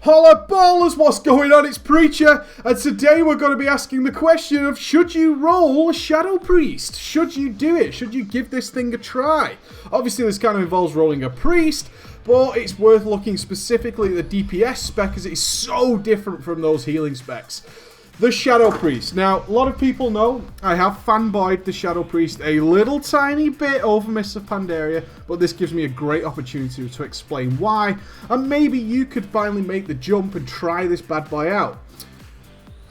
Holla ballers, what's going on? It's Preacher, and today we're going to be asking the question of, should you roll a Shadow Priest? Should you do it? Should you give this thing a try? Obviously this kind of involves rolling a Priest, but it's worth looking specifically at the DPS spec because it's so different from those healing specs. The Shadow Priest. Now, a lot of people know I have fanboyed the Shadow Priest a little tiny bit over Mists of Pandaria, but this gives me a great opportunity to explain why, and maybe you could finally make the jump and try this bad boy out.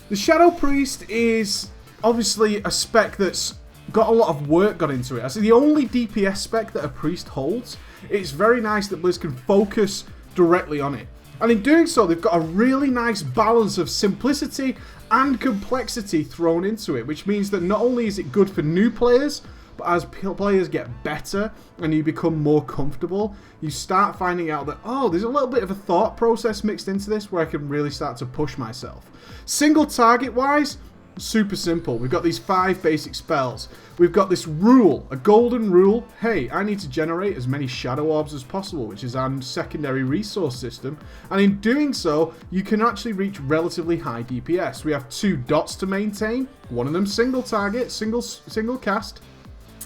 The Shadow Priest is obviously a spec that's got a lot of work got into it. As the only DPS spec that a Priest holds, it's very nice that Blizz can focus directly on it. And in doing so, they've got a really nice balance of simplicity and complexity thrown into it, which means that not only is it good for new players, but as players get better and you become more comfortable, you start finding out that, oh, there's a little bit of a thought process mixed into this where I can really start to push myself. Single target wise, super simple. We've got these 5 basic spells. We've got this rule, a golden rule. Hey, I need to generate as many shadow orbs as possible, which is our secondary resource system. And in doing so, you can actually reach relatively high DPS. We have 2 dots to maintain. One of them single target, single cast.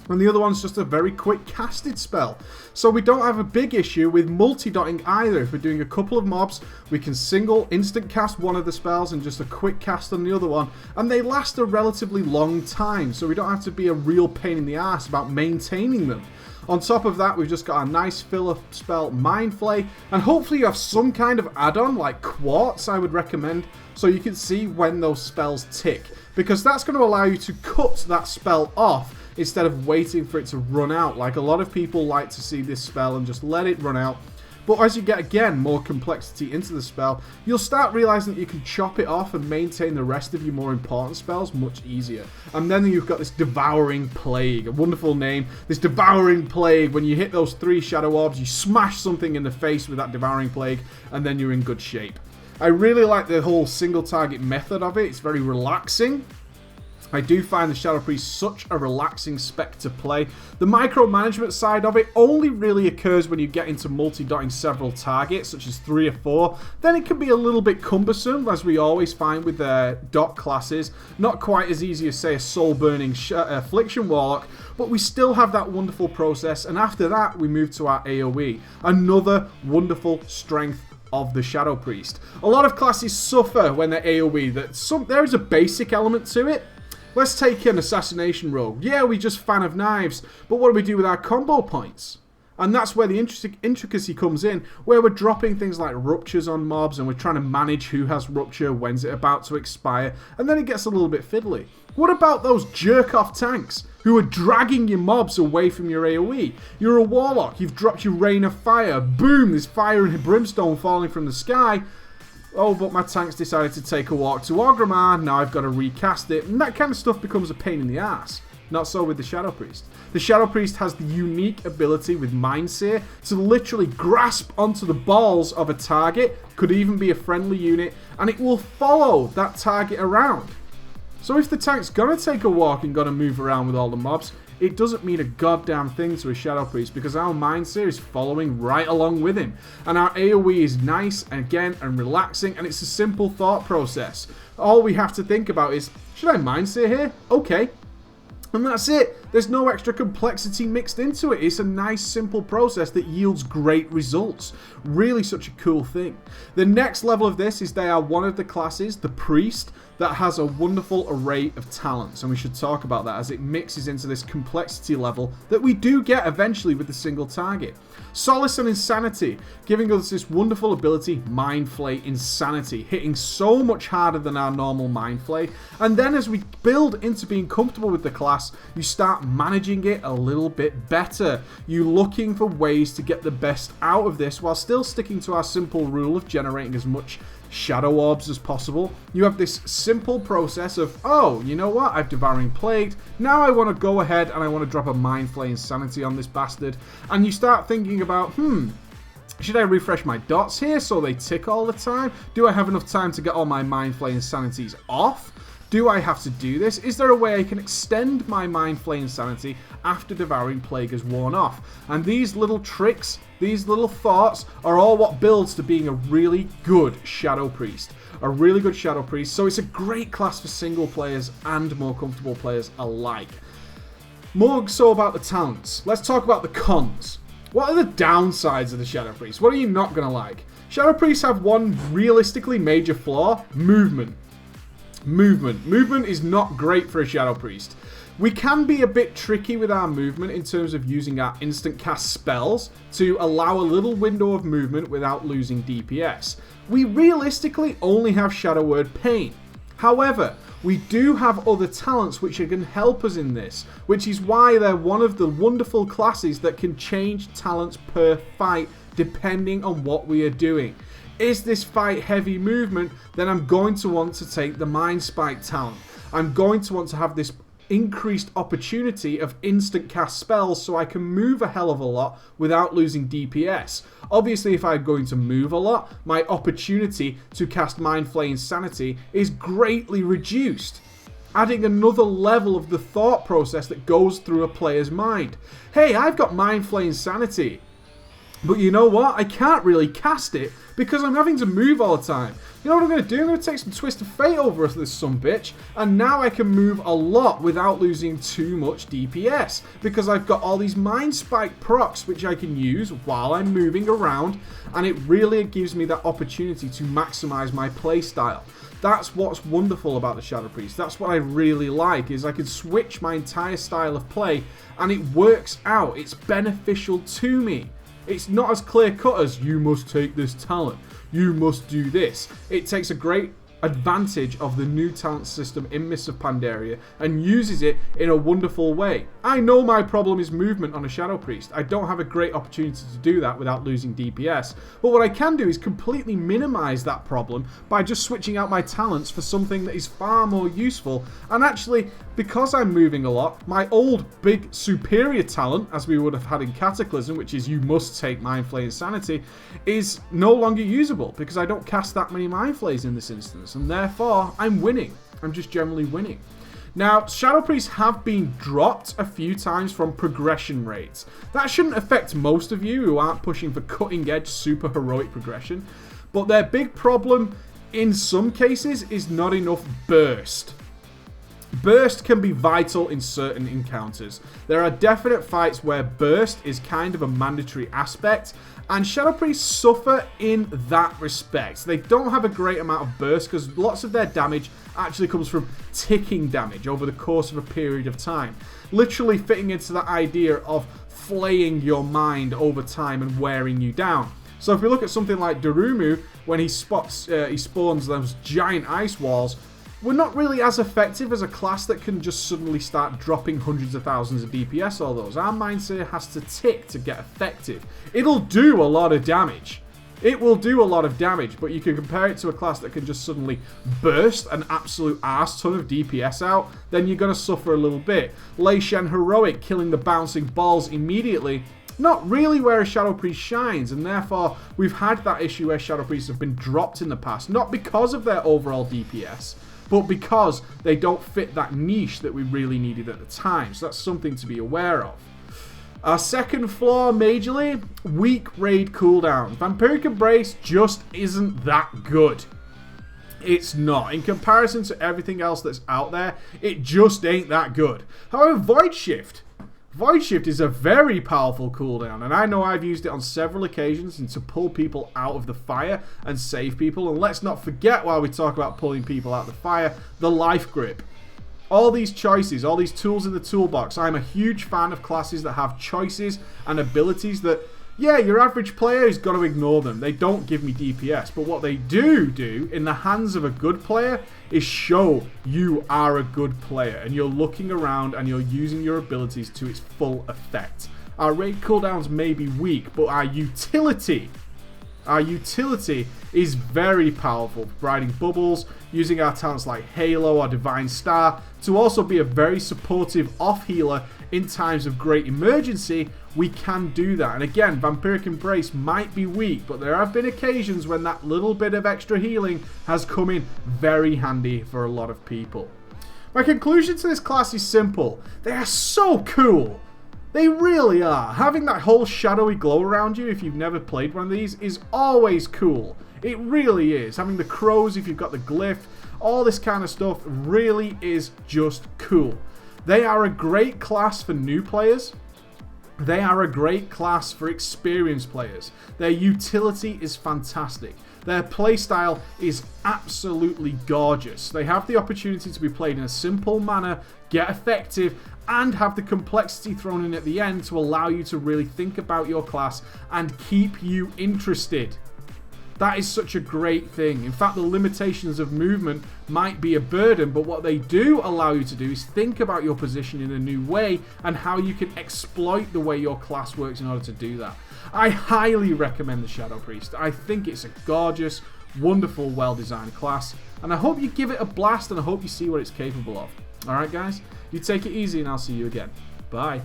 And the other one's just a very quick casted spell. So we don't have a big issue with multi-dotting either. If we're doing a couple of mobs, we can single instant cast one of the spells and just a quick cast on the other one. And they last a relatively long time, so we don't have to be a real pain in the ass about maintaining them. On top of that, we've just got a nice filler spell, Mind Flay, and hopefully you have some kind of add-on like Quartz, I would recommend, so you can see when those spells tick. Because that's going to allow you to cut that spell off instead of waiting for it to run out. Like a lot of people like to see this spell and just let it run out. But as you get, again, more complexity into the spell, you'll start realizing that you can chop it off and maintain the rest of your more important spells much easier. And then you've got this Devouring Plague, a wonderful name. This Devouring Plague, when you hit those 3 Shadow Orbs, you smash something in the face with that Devouring Plague, and then you're in good shape. I really like the whole single target method of it. It's very relaxing. I do find the Shadow Priest such a relaxing spec to play. The micromanagement side of it only really occurs when you get into multi-dotting several targets, such as 3 or 4. Then it can be a little bit cumbersome, as we always find with dot classes. Not quite as easy as, say, a soul-burning Affliction Warlock, but we still have that wonderful process. And after that, we move to our AoE. Another wonderful strength of the Shadow Priest. A lot of classes suffer when they're AoE. There is a basic element to it. Let's take an Assassination Rogue. Yeah, we just fan of knives, but what do we do with our combo points? And that's where the intricacy comes in, where we're dropping things like ruptures on mobs and we're trying to manage who has rupture, when's it about to expire, and then it gets a little bit fiddly. What about those jerk-off tanks who are dragging your mobs away from your AoE? You're a Warlock, you've dropped your Rain of Fire, boom, there's fire and brimstone falling from the sky. Oh, but my tank's decided to take a walk to Orgrimmar, now I've got to recast it, and that kind of stuff becomes a pain in the ass. Not so with the Shadow Priest. The Shadow Priest has the unique ability with Mind Sear to literally grasp onto the balls of a target, could even be a friendly unit, and it will follow that target around. So if the tank's gonna take a walk and gonna move around with all the mobs, it doesn't mean a goddamn thing to a Shadow Priest because our Mind Sear is following right along with him. And our AoE is nice, and again, and relaxing, and it's a simple thought process. All we have to think about is, should I Mind Sear here? Okay. And that's it. There's no extra complexity mixed into it. It's a nice, simple process that yields great results. Really such a cool thing. The next level of this is they are one of the classes, the Priest, that has a wonderful array of talents. And we should talk about that as it mixes into this complexity level that we do get eventually with the single target. Solace and Insanity, giving us this wonderful ability, Mind Flay Insanity, hitting so much harder than our normal Mind Flay. And then as we build into being comfortable with the class, you start managing it a little bit better. You're looking for ways to get the best out of this while still sticking to our simple rule of generating as much shadow orbs as possible. You have this simple process of, oh, you know what? I've Devouring Plagued. Now I want to go ahead and I want to drop a Mind Flaying Sanity on this bastard. And you start thinking about, should I refresh my dots here so they tick all the time? Do I have enough time to get all my Mind Flaying Sanities off? Do I have to do this? Is there a way I can extend my Mind Flaying Sanity after Devouring Plague has worn off? And these little tricks, these little thoughts, are all what builds to being a really good Shadow Priest. A really good Shadow Priest. So it's a great class for single players and more comfortable players alike. More so about the talents. Let's talk about the cons. What are the downsides of the Shadow Priest? What are you not going to like? Shadow Priests have one realistically major flaw: movement. Movement is not great for a Shadow Priest. We can be a bit tricky with our movement in terms of using our instant cast spells to allow a little window of movement without losing DPS. We realistically only have Shadow Word Pain. However, we do have other talents which can help us in this, which is why they're one of the wonderful classes that can change talents per fight depending on what we are doing. Is this fight heavy movement? Then I'm going to want to take the Mind Spike talent. I'm going to want to have this increased opportunity of instant cast spells so I can move a hell of a lot without losing DPS. Obviously, if I'm going to move a lot, my opportunity to cast Mind Flaying Sanity is greatly reduced, adding another level of the thought process that goes through a player's mind. Hey, I've got Mind Flaying Sanity, but you know what? I can't really cast it because I'm having to move all the time. You know what I'm going to do? I'm going to take some Twist of Fate over this sumbitch, and now I can move a lot without losing too much DPS because I've got all these Mind Spike procs which I can use while I'm moving around, and it really gives me that opportunity to maximize my playstyle. That's what's wonderful about the Shadow Priest. That's what I really like, is I can switch my entire style of play and it works out. It's beneficial to me. It's not as clear-cut as, you must take this talent, you must do this. It takes a great advantage of the new talent system in Mists of Pandaria and uses it in a wonderful way. I know my problem is movement on a Shadow Priest. I don't have a great opportunity to do that without losing DPS, but what I can do is completely minimize that problem by just switching out my talents for something that is far more useful. And actually, because I'm moving a lot, my old big superior talent, as we would have had in Cataclysm, which is you must take Mind Flaying Sanity, is no longer usable because I don't cast that many Mind Flays in this instance, and therefore I'm winning. I'm just generally winning. Now, Shadow Priests have been dropped a few times from progression rates. That shouldn't affect most of you who aren't pushing for cutting edge super heroic progression, but their big problem in some cases is not enough burst. Burst can be vital in certain encounters. There are definite fights where burst is kind of a mandatory aspect, and Shadow Priests suffer in that respect. They don't have a great amount of burst because lots of their damage actually comes from ticking damage over the course of a period of time. Literally fitting into the idea of flaying your mind over time and wearing you down. So if we look at something like Darumu, when he spawns those giant ice walls, we're not really as effective as a class that can just suddenly start dropping hundreds of thousands of DPS all those. Our mindset has to tick to get effective. It'll do a lot of damage. It will do a lot of damage, but you can compare it to a class that can just suddenly burst an absolute arse ton of DPS out, then you're going to suffer a little bit. Lei Shen Heroic killing the bouncing balls immediately, not really where a Shadow Priest shines, and therefore we've had that issue where Shadow Priests have been dropped in the past, not because of their overall DPS, but because they don't fit that niche that we really needed at the time. So that's something to be aware of. Our second flaw, majorly, weak raid cooldowns. Vampiric Embrace just isn't that good. It's not. In comparison to everything else that's out there, it just ain't that good. However, Void Shift is a very powerful cooldown, and I know I've used it on several occasions and to pull people out of the fire and save people. And let's not forget, while we talk about pulling people out of the fire, the Life Grip. All these choices, all these tools in the toolbox. I'm a huge fan of classes that have choices and abilities that, yeah, your average player has got to ignore them. They don't give me DPS, but what they do in the hands of a good player is show you are a good player and you're looking around and you're using your abilities to its full effect. Our raid cooldowns may be weak, but our utility Our utility is very powerful, providing bubbles, using our talents like Halo or Divine Star to also be a very supportive off healer in times of great emergency. We can do that. And again, Vampiric Embrace might be weak, but there have been occasions when that little bit of extra healing has come in very handy for a lot of people. My conclusion to this class is simple. They are so cool. They really are. Having that whole shadowy glow around you, if you've never played one of these, is always cool. It really is. Having the crows, if you've got the glyph, all this kind of stuff really is just cool. They are a great class for new players. They are a great class for experienced players. Their utility is fantastic. Their playstyle is absolutely gorgeous. They have the opportunity to be played in a simple manner, get effective, and have the complexity thrown in at the end to allow you to really think about your class and keep you interested. That is such a great thing. In fact, the limitations of movement might be a burden, but what they do allow you to do is think about your position in a new way and how you can exploit the way your class works in order to do that. I highly recommend the Shadow Priest. I think it's a gorgeous, wonderful, well-designed class, and I hope you give it a blast and I hope you see what it's capable of. Alright guys, you take it easy and I'll see you again. Bye.